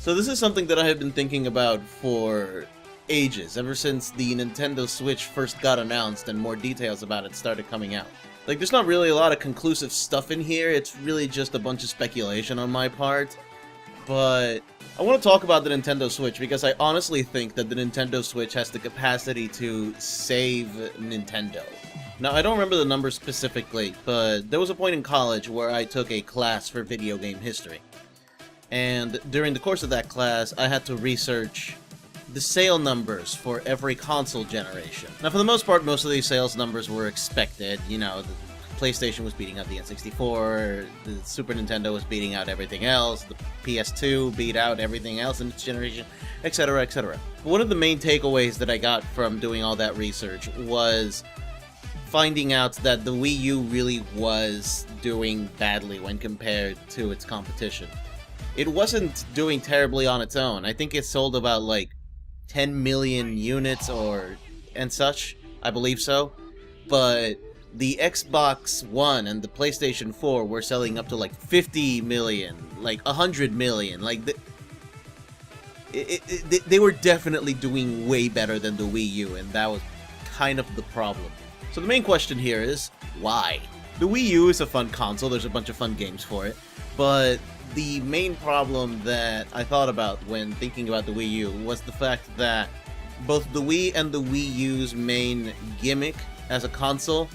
So this is something that I have been thinking about for ages, ever since the Nintendo Switch first got announced and more details about it started coming out. Like, there's not really a lot of conclusive stuff in here, it's really just a bunch of speculation on my part. But I want to talk about the Nintendo Switch because I honestly think that the Nintendo Switch has the capacity to save Nintendo. Now, I don't remember the numbers specifically, but there was a point in college where I took a class for video game history. And during the course of that class, I had to research the sale numbers for every console generation. Now, for the most part, most of these sales numbers were expected. You know, the PlayStation was beating out the N64, the Super Nintendo was beating out everything else, the PS2 beat out everything else in its generation, etc., etc. But one of the main takeaways that I got from doing all that research was finding out that the Wii U really was doing badly when compared to its competition. It wasn't doing terribly on its own. I think it sold about like 10 million units and such, I believe so. But the Xbox One and the PlayStation 4 were selling up to like 50 million, like 100 million. Like they were definitely doing way better than the Wii U, and that was kind of the problem. So the main question here is, why? The Wii U is a fun console, there's a bunch of fun games for it, but the main problem that I thought about when thinking about the Wii U was the fact that both the Wii and the Wii U's main gimmick as a console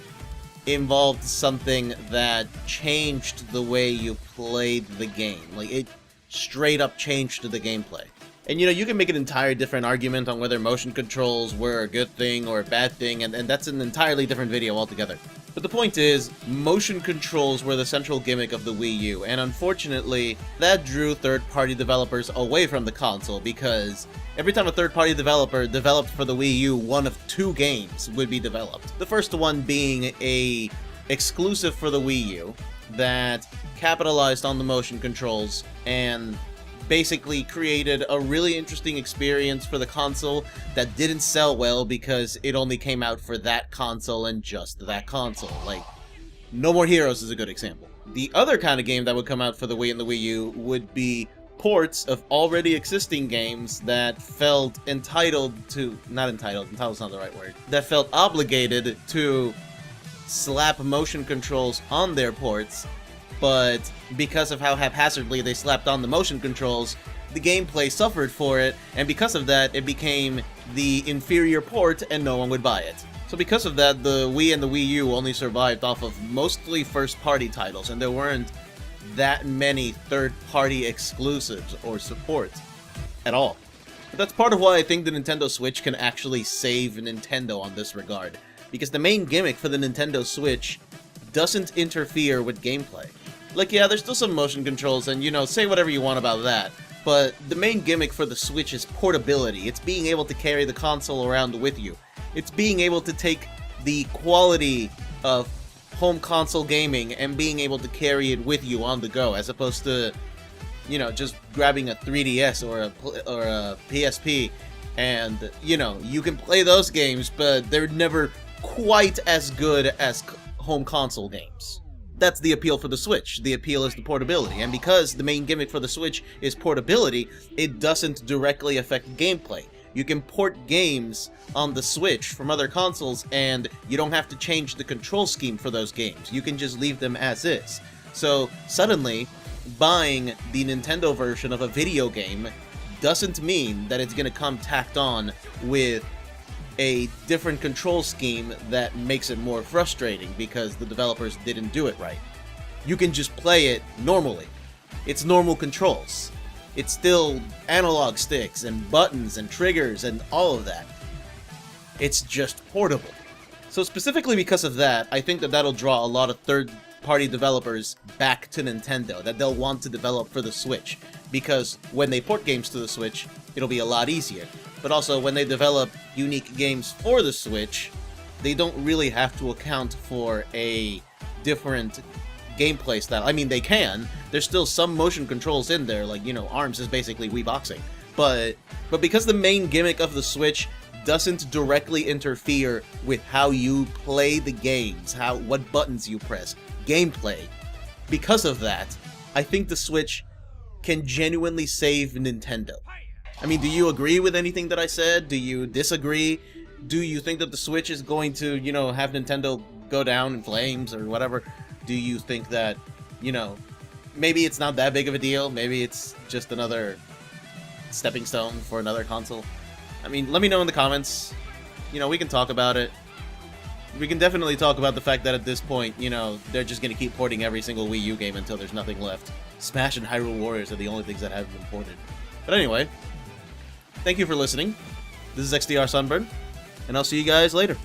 involved something that changed the way you played the game. Like, it straight up changed the gameplay. And you know, you can make an entire different argument on whether motion controls were a good thing or a bad thing, and that's an entirely different video altogether. But the point is, motion controls were the central gimmick of the Wii U, and unfortunately, that drew third-party developers away from the console, because every time a third-party developer developed for the Wii U, one of two games would be developed. The first one being a exclusive for the Wii U that capitalized on the motion controls and basically created a really interesting experience for the console that didn't sell well because it only came out for that console and just that console. Like, No More Heroes is a good example. The other kind of game that would come out for the Wii and the Wii U would be ports of already existing games that felt entitled's not the right word, that felt obligated to slap motion controls on their ports, but because of how haphazardly they slapped on the motion controls, the gameplay suffered for it, and because of that, it became the inferior port and no one would buy it. So because of that, the Wii and the Wii U only survived off of mostly first-party titles, and there weren't that many third-party exclusives or support at all. But that's part of why I think the Nintendo Switch can actually save Nintendo on this regard, because the main gimmick for the Nintendo Switch doesn't interfere with gameplay. Like, yeah, there's still some motion controls, and, you know, say whatever you want about that, but the main gimmick for the Switch is portability. It's being able to carry the console around with you. It's being able to take the quality of home console gaming and being able to carry it with you on the go, as opposed to, you know, just grabbing a 3DS or a PSP, and, you know, you can play those games, but they're never quite as good as home console games. That's the appeal for the Switch. The appeal is the portability, and because the main gimmick for the Switch is portability, it doesn't directly affect gameplay. You can port games on the Switch from other consoles, and you don't have to change the control scheme for those games. You can just leave them as is. So, suddenly, buying the Nintendo version of a video game doesn't mean that it's going to come tacked on with a different control scheme that makes it more frustrating because the developers didn't do it right. You can just play it normally. It's normal controls. It's still analog sticks and buttons and triggers and all of that. It's just portable. So specifically because of that, I think that that'll draw a lot of third-party developers back to Nintendo, that they'll want to develop for the Switch, because when they port games to the Switch, it'll be a lot easier. But also, when they develop unique games for the Switch, they don't really have to account for a different gameplay style. I mean, they can. There's still some motion controls in there, like, you know, ARMS is basically Wii boxing. But because the main gimmick of the Switch doesn't directly interfere with how you play the games, what buttons you press, gameplay, because of that, I think the Switch can genuinely save Nintendo. I mean, do you agree with anything that I said? Do you disagree? Do you think that the Switch is going to, you know, have Nintendo go down in flames or whatever? Do you think that, you know, maybe it's not that big of a deal? Maybe it's just another stepping stone for another console? I mean, let me know in the comments. You know, we can talk about it. We can definitely talk about the fact that at this point, you know, they're just going to keep porting every single Wii U game until there's nothing left. Smash and Hyrule Warriors are the only things that haven't been ported. But anyway, thank you for listening. This is XTRSunburn, and I'll see you guys later.